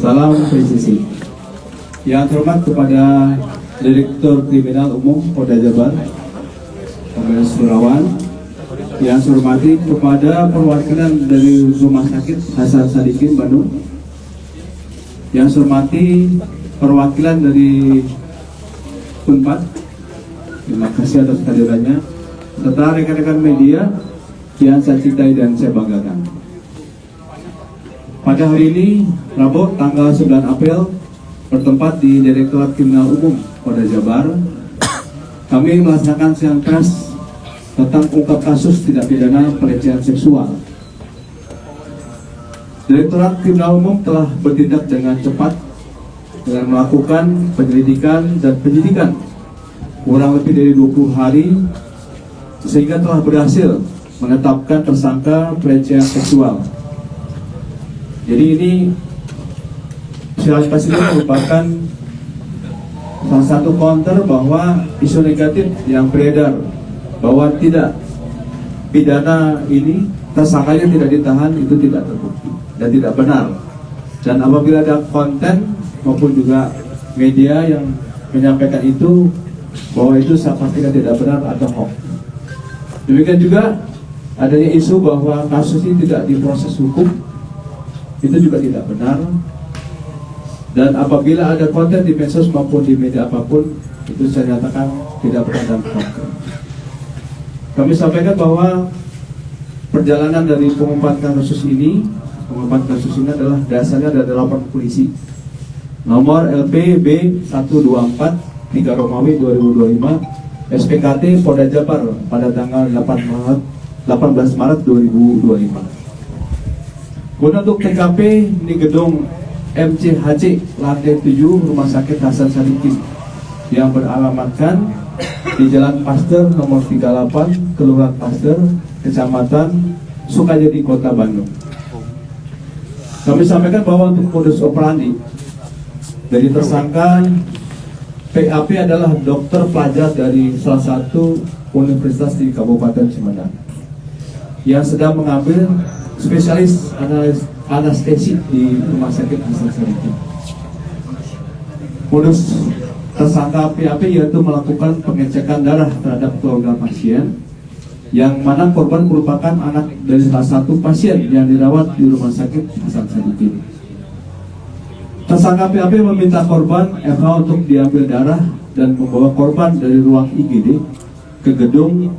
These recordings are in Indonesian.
Salam presisi. Yang terhormat kepada Direktur Kriminal Umum Polda Jabar, Kombes Surawan. Yang saya hormati kepada perwakilan dari Rumah Sakit Hasan Sadikin Bandung. Yang saya hormati perwakilan dari Unpad. Terima kasih atas kehadirannya. Serta rekan-rekan media yang saya cintai dan saya banggakan. Pada hari ini, Rabu tanggal 9 April, bertempat di Direktorat Kriminal Umum Polda Jabar, kami melaksanakan sidang pers tentang ungkap kasus tindak pidana pelecehan seksual. Direktorat Kriminal Umum telah bertindak dengan cepat dengan melakukan penyelidikan dan penyidikan kurang lebih dari 20 hari, sehingga telah berhasil menetapkan tersangka pelecehan seksual. Jadi ini silaturahmi ini merupakan salah satu counter bahwa isu negatif yang beredar bahwa tidak pidana ini tersangkanya tidak ditahan itu tidak terbukti dan tidak benar. Dan apabila ada konten maupun juga media yang menyampaikan itu bahwa itu saya pastikan tidak benar atau hoax. Demikian juga adanya isu bahwa kasus ini tidak diproses hukum, itu juga tidak benar. Dan apabila ada konten di medsos maupun di media apapun, itu saya nyatakan tidak benar dan hoax. Kami sampaikan bahwa perjalanan dari pengungkapan kasus ini adalah dasarnya dari laporan polisi nomor LPB 124 3 Romawi 2025 SPKT Polda Jabar pada tanggal 18 Maret 2025. Kemudian untuk TKP di gedung MCHC lantai 7 Rumah Sakit Hasan Sadikin yang beralamatkan di Jalan Pasteur nomor 38 Kelurahan Pasteur, Kecamatan Sukajadi, Kota Bandung. Kami sampaikan bahwa untuk modus operandi dari tersangka PAP adalah dokter pelajar dari salah satu universitas di Kabupaten Sumedang yang sedang mengambil spesialis anestesi di Rumah Sakit Hasan Sadikin. Modus tersangka PAP yaitu melakukan pengecekan darah terhadap keluarga pasien, yang mana korban merupakan anak dari salah satu pasien yang dirawat di Rumah Sakit Hasan Sadikin. Tersangka PAP meminta korban FH untuk diambil darah dan membawa korban dari ruang IGD ke gedung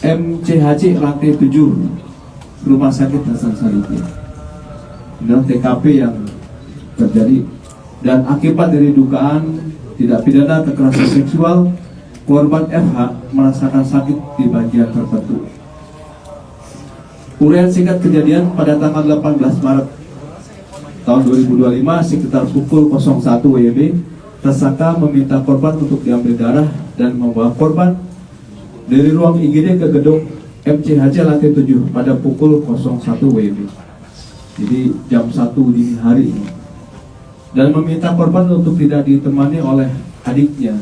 MCHC lantai 7 Rumah Sakit Hasan Sadikin. Inilah TKP yang terjadi. Dan akibat dari dugaan tidak pidana kekerasan seksual, korban FH merasakan sakit di bagian tertentu. Uraian singkat kejadian pada tanggal 18 Maret tahun 2025 sekitar pukul 01 WIB, tersangka meminta korban untuk diambil darah dan membawa korban dari ruang IGD ke gedung MCHC lantai 7 pada pukul 01 WIB. Jadi jam 1 dini hari ini. Dan meminta korban untuk tidak ditemani oleh adiknya.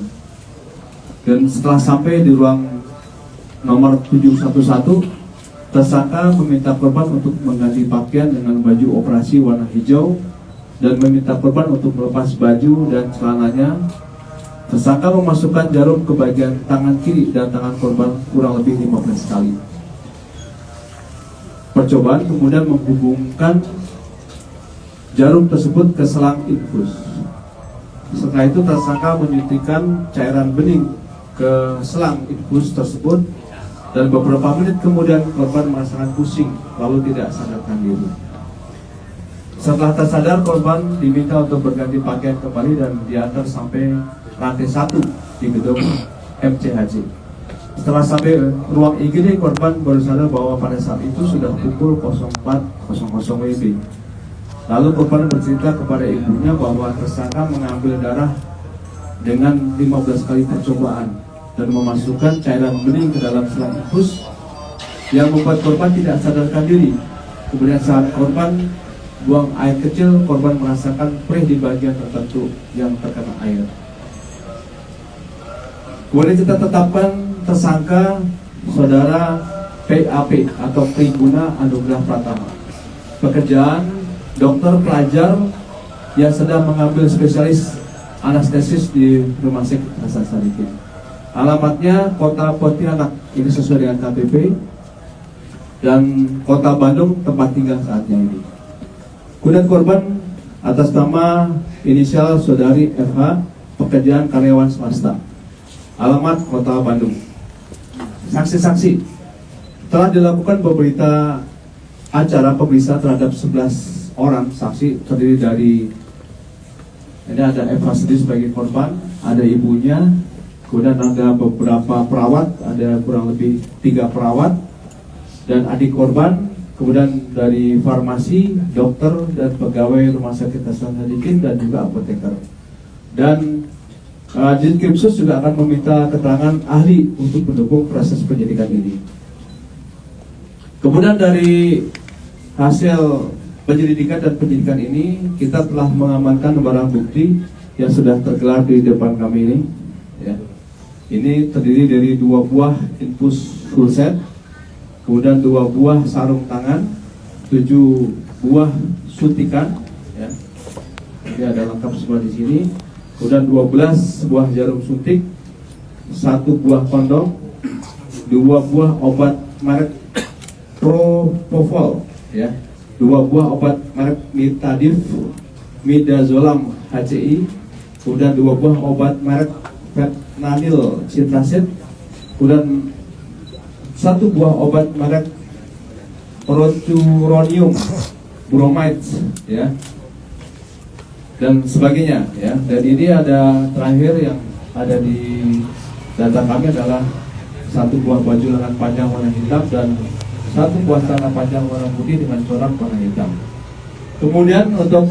Dan setelah sampai di ruang nomor 711, tersangka meminta korban untuk mengganti pakaian dengan baju operasi warna hijau dan meminta korban untuk melepas baju dan celananya. Tersangka memasukkan jarum ke bagian tangan kiri dan tangan korban kurang lebih 15 kali. Percobaan kemudian menghubungkan jarum tersebut ke selang infus. Setelah itu tersangka menyuntikkan cairan bening ke selang infus tersebut, dan beberapa menit kemudian korban merasakan pusing lalu tidak sadarkan diri. Setelah tersadar, korban diminta untuk berganti pakaian kembali dan diantar sampai lantai 1 di gedung MCHC. Setelah sampai ruang IGD, korban baru sadar bahwa pada saat itu sudah pukul 04.00 WIB. Lalu korban bercerita kepada ibunya bahwa tersangka mengambil darah dengan 15 kali percobaan dan memasukkan cairan bening ke dalam selang infus yang membuat korban tidak sadarkan diri. Kemudian saat korban buang air kecil, korban merasakan perih di bagian tertentu yang terkena air. Kemudian kita tetapkan tersangka saudara PAP atau Triguna Anugrah Pratama. Pekerjaan dokter pelajar yang sedang mengambil spesialis anestesis di Rumah Sakit Hasan Sadikin. Alamatnya Kota Pontianak, ini sesuai dengan KTP, dan Kota Bandung tempat tinggal saatnya ini. Kemudian korban atas nama inisial Saudari FH, pekerjaan karyawan swasta, alamat Kota Bandung. Saksi-saksi, telah dilakukan beberapa acara pemeriksaan terhadap 11 orang saksi, terdiri dari ini ada Eva sendiri sebagai korban, ada ibunya, kemudian ada beberapa perawat, ada kurang lebih 3 perawat dan adik korban, kemudian dari farmasi, dokter dan pegawai Rumah Sakit Hasan Sadikin dan juga apoteker. Dan Dinkrimsus juga akan meminta keterangan ahli untuk mendukung proses penyidikan ini. Kemudian dari hasil penyelidikan dan penyidikan ini, kita telah mengamankan barang bukti yang sudah tergelar di depan kami ini. Ya. Ini terdiri dari 2 buah infus full set, kemudian 2 buah sarung tangan, 7 buah suntikan. Ya. Ini ada lengkap semua di sini. Kemudian 12 buah jarum suntik, 1 buah kondom, 2 buah obat merek Propofol, ya, 2 buah obat merek Mitadif, Midazolam HCI, kemudian 2 buah obat merek Fentanyl Citrasid, kemudian 1 buah obat merek Procuronium Bromide, ya, dan sebagainya, ya. Dan ini ada terakhir yang ada di data kami adalah 1 buah baju lengan panjang warna hitam dan 1 buah celana panjang warna putih dengan corak warna hitam. Kemudian untuk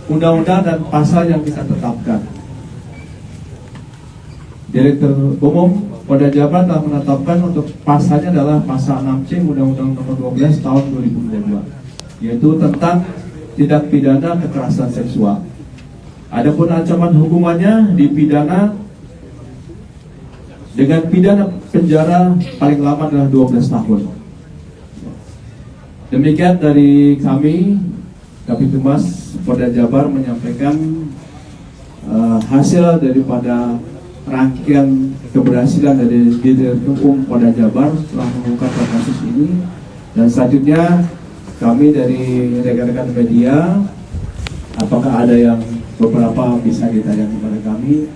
undang-undang dan pasal yang kita tetapkan, Direktur Umum Polda Jabar telah menetapkan untuk pasalnya adalah pasal 6C Undang-Undang Nomor 12 Tahun 2022, yaitu tentang tindak pidana kekerasan seksual. Adapun ancaman hukumannya dipidana dengan pidana penjara paling lama adalah 12 tahun. Demikian dari kami, Kabid Humas Polda Jabar menyampaikan hasil daripada rangkaian keberhasilan dari Direktur Umum Polda Jabar telah mengungkap kasus ini, dan selanjutnya kami dari rekan-rekan media, apakah ada yang beberapa bisa ditanya kepada kami,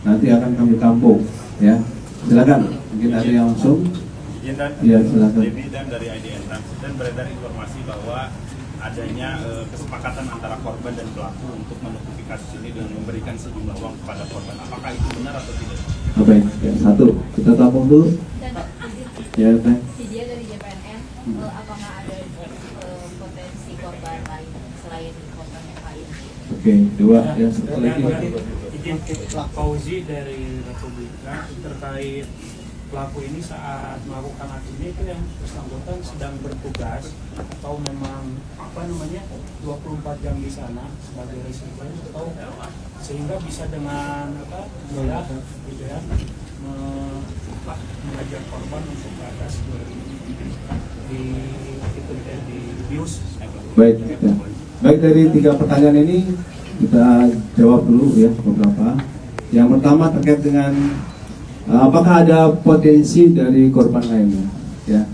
nanti akan kami tampung, ya. Silakan, mungkin ada yang langsung. Ya, silakan. Dan dari IDN dan beredar informasi bahwa adanya kesepakatan antara korban dan pelaku untuk menutupi kasus ini dengan memberikan sejumlah uang kepada korban. Apakah itu benar atau tidak? Baik, ya, 1 kita tampung dulu. Dan Ya, Teh. dia dari JPNM, apakah ada potensi korban lain selain korban yang lain? Oke, 2 yang satu lagi. Izin Pak Fauzi dari Republika terkait pelaku ini saat melakukan aksi ini itu yang bersangkutan sedang bertugas atau memang 24 jam di sana sebagai receiver, atau sehingga bisa dengan mudah gitu ya mengajak korban untuk ke atas di bius. Baik, ya. Baik, dari 3 pertanyaan ini kita jawab dulu ya beberapa. Yang pertama terkait dengan apakah ada potensi dari korban lainnya, ya.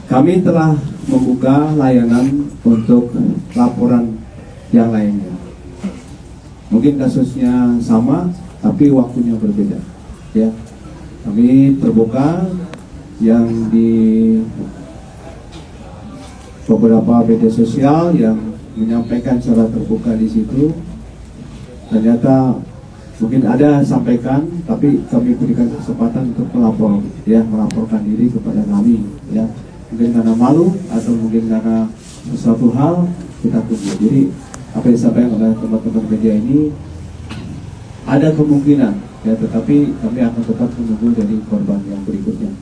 Kami telah membuka layanan untuk laporan yang lainnya. Mungkin kasusnya sama, tapi waktunya berbeda, ya. Kami terbuka yang di beberapa media sosial yang menyampaikan secara terbuka di situ. Ternyata mungkin ada sampaikan, tapi kami berikan kesempatan untuk melapor, ya, melaporkan diri kepada kami, ya. Mungkin karena malu atau mungkin karena sesuatu hal, kita tunggu. Jadi apa yang disampaikan oleh teman-teman media ini ada kemungkinan, ya, tetapi kami akan tetap menunggu dari korban yang berikutnya.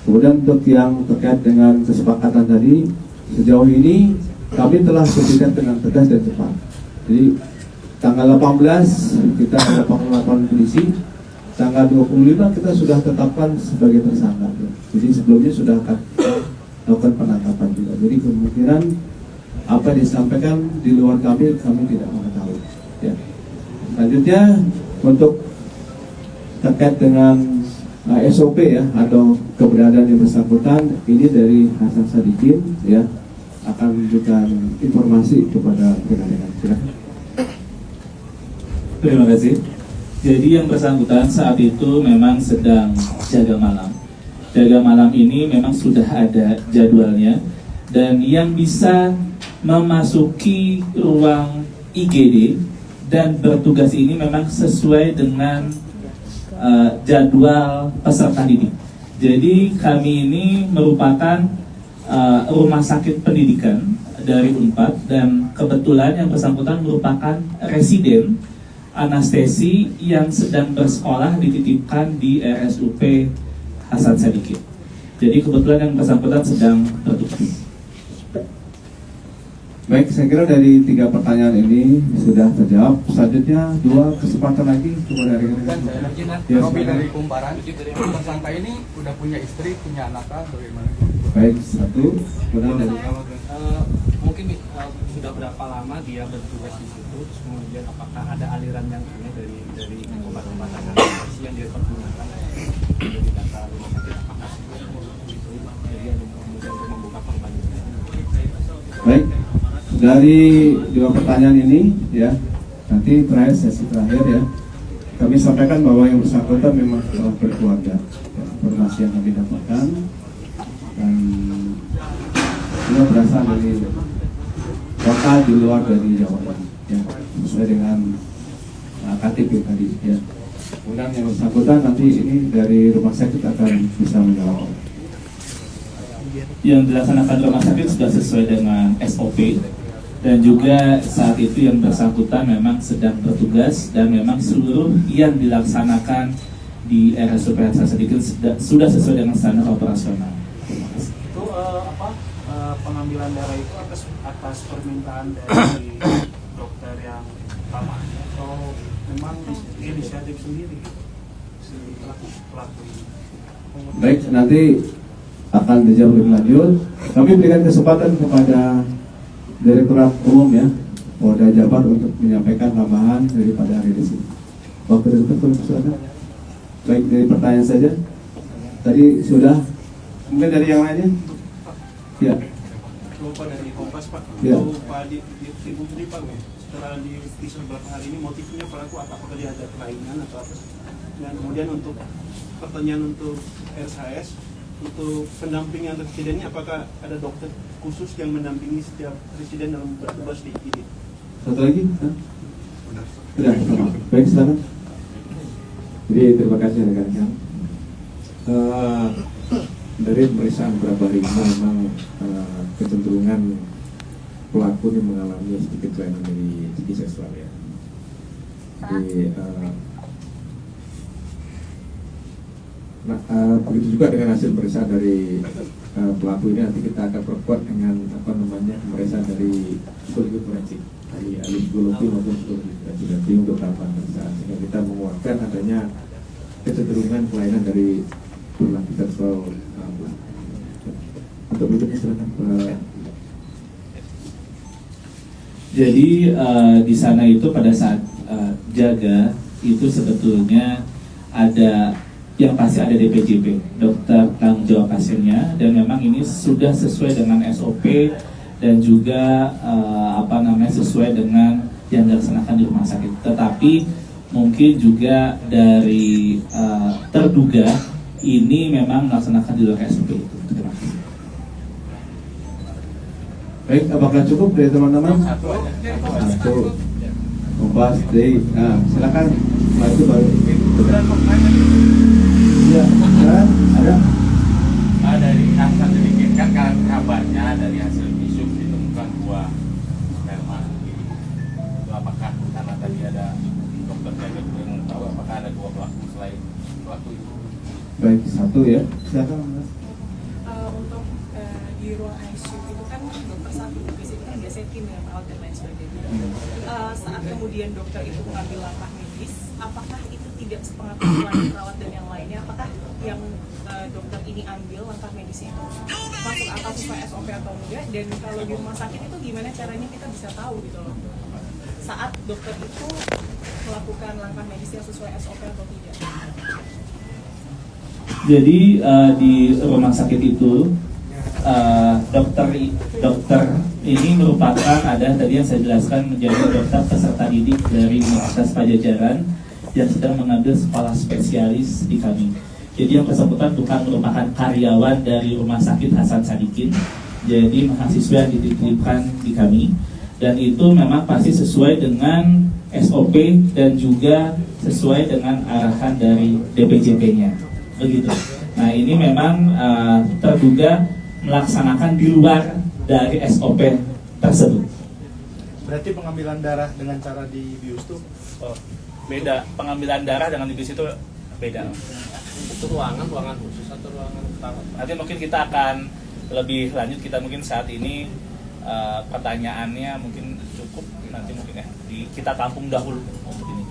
Kemudian untuk yang terkait dengan kesepakatan tadi, sejauh ini kami telah berikan dengan tegas dan cepat. Jadi tanggal 18 kita ada pengelolakan polisi, tanggal 25 kita sudah tetapkan sebagai tersangka. Jadi sebelumnya sudah akan lakukan penangkapan juga. Jadi kemungkinan Apa yang disampaikan di luar kami tidak mengetahui. Ya. Selanjutnya untuk terkait dengan SOP ya atau keberadaan yang bersangkutan, ini dari Hasan Sadikin ya akan memberikan informasi kepada rekan-rekan. Silakan. Terima kasih. Jadi yang bersangkutan saat itu memang sedang jaga malam. Jaga malam ini memang sudah ada jadwalnya, dan yang bisa memasuki ruang IGD dan bertugas ini memang sesuai dengan jadwal peserta didik. Jadi kami ini merupakan rumah sakit pendidikan dari Unpad, dan kebetulan yang bersangkutan merupakan residen anestesi yang sedang bersekolah dititipkan di RSUP Hasan Sadikin. Jadi kebetulan yang bersangkutan sedang bertugas. Baik, saya kira dari 3 pertanyaan ini sudah terjawab. Selanjutnya 2 kesempatan lagi kepada rekan-rekan. Ya, Robi dari Kumparan. Tersangka ini udah punya istri, punya anak, bagaimana? baik, 1 kemudian dari Mungkin sudah berapa lama dia bertugas di situ, terus kemudian apakah ada aliran yang aneh dari obat-obatan anestesi yang dia pergunakan dari data rumah sakit, apakah itu kejadian kemudian untuk membuka korban? Baik, dari 2 pertanyaan ini ya, nanti terakhir sesi terakhir ya, kami sampaikan bahwa yang bersangkutan memang telah berkeluarga. Ya, informasi yang kami dapatkan dan ini berasal dari kota di luar dari Jawa Barat, ya, sesuai dengan KTP tadi ya. Kemudian yang bersangkutan nanti ini dari rumah sakit akan bisa menjawab. Yang dilaksanakan rumah sakit sudah sesuai dengan SOP, dan juga saat itu yang bersangkutan memang sedang bertugas, dan memang seluruh yang dilaksanakan di RSUP Hasan Sadikin sudah sesuai dengan standar operasional. Itu pengambilan darah itu atas permintaan dari dokter yang pertama, atau memang inisiatif sendiri si pelaku ini? Baik, nanti akan dijawab lebih lanjut. Kami berikan kesempatan kepada Direktorat Umum ya, Polda Jabar untuk menyampaikan tambahan daripada hari di sini. Waktu Direktur, silakan. Baik, dari pertanyaan saja. Tadi sudah. Mungkin dari yang lainnya? Ya. Bapak dari Kompas Pak, Ya. untuk Pak Ibu Putri Pak, setelah di beberapa hari ini motifnya pelaku apa? Apakah dia ada kelainan atau apa? Dan kemudian untuk pertanyaan untuk RSHS, untuk pendampingan residennya, apakah ada dokter khusus yang mendampingi setiap residen dalam bertugas di IGD? Satu lagi? Sudah, sama. Baik, silakan. Jadi terima kasih rekan-rekan. Dari pemeriksaan beberapa hari ini memang kecenderungan pelaku ini mengalami sedikit kelainan dari segi seksual ya. Jadi begitu juga dengan hasil pemeriksaan dari pelaku ini, nanti kita akan perkuat dengan pemeriksaan dari psikologi forensik, dari ahli psikologi maupun psikologi forensik nanti untuk tahapan pemeriksaan, sehingga kita menguatkan adanya kecenderungan kelainan dari perilaku seksual pelaku. Untuk berikutnya silakan Pak. Jadi di sana itu pada saat jaga itu sebetulnya ada yang pasti ada DPJP, dokter tanggung jawab pasiennya, dan memang ini sudah sesuai dengan SOP dan juga sesuai dengan yang dilaksanakan di rumah sakit. Tetapi mungkin juga dari terduga ini memang melaksanakan di luar SOP itu. Terima kasih. Baik, apakah cukup dari teman-teman? Satu. Kompas, dari, nah silakan. Nah, itu baru. Ya, ada. Dari Hasan sedikit kan kabarnya dari hasil visum ditemukan 2 sperma. Itu apakah karena tadi ada dokter jaga juga yang tahu apakah ada 2 pelaku selain pelaku itu? Baik, 1 ya. Silakan. Untuk di ruang ICU itu kan dokter saat di situ kan biasanya tim dengan perawat dan lain sebagainya. Saat kemudian dokter itu mengambil langkah medis, apakah itu tidak sepengetahuan perawat dan yang lainnya? Apakah yang dokter ini ambil langkah medisnya itu masuk akal sesuai SOP atau enggak, dan kalau di rumah sakit itu gimana caranya kita bisa tahu gitu loh saat dokter itu melakukan langkah medis yang sesuai SOP atau tidak. Jadi di rumah sakit itu dokter ini merupakan ada tadi yang saya jelaskan menjadi dokter peserta didik dari Universitas Padjadjaran yang sedang mengambil sekolah spesialis di kami. Jadi yang bersangkutan bukan merupakan karyawan dari Rumah Sakit Hasan Sadikin, jadi mahasiswa yang dititipkan di kami, dan itu memang pasti sesuai dengan SOP dan juga sesuai dengan arahan dari DPJP-nya, begitu. Nah ini memang terduga melaksanakan di luar dari SOP tersebut. Berarti pengambilan darah dengan cara dibius itu Beda, pengambilan darah dengan dibius itu beda. Itu ruangan khusus atau ruangan utama? Nanti mungkin kita akan lebih lanjut, kita mungkin saat ini pertanyaannya mungkin cukup, nanti mungkin kita tampung dahulu untuk ini.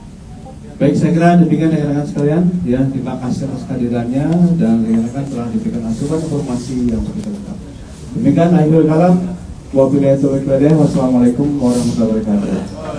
Baik, saya kira demikian rekan-rekan sekalian. Ya, terima kasih atas kehadirannya dan rekan-rekan telah diberikan asupan informasi yang begitu lengkap. Demikian akhirul kalam. Wabillahi taufiq wal hidayah. Wassalamualaikum warahmatullahi wabarakatuh.